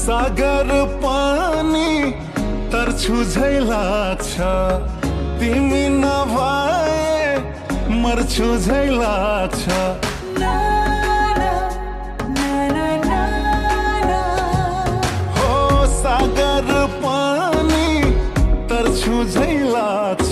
सागर पानी तर्छु झै लाग्छ, तिमी नभए मर्छु झै लाग्छ। हो सागर पानी तर्छु झै लाग्छ,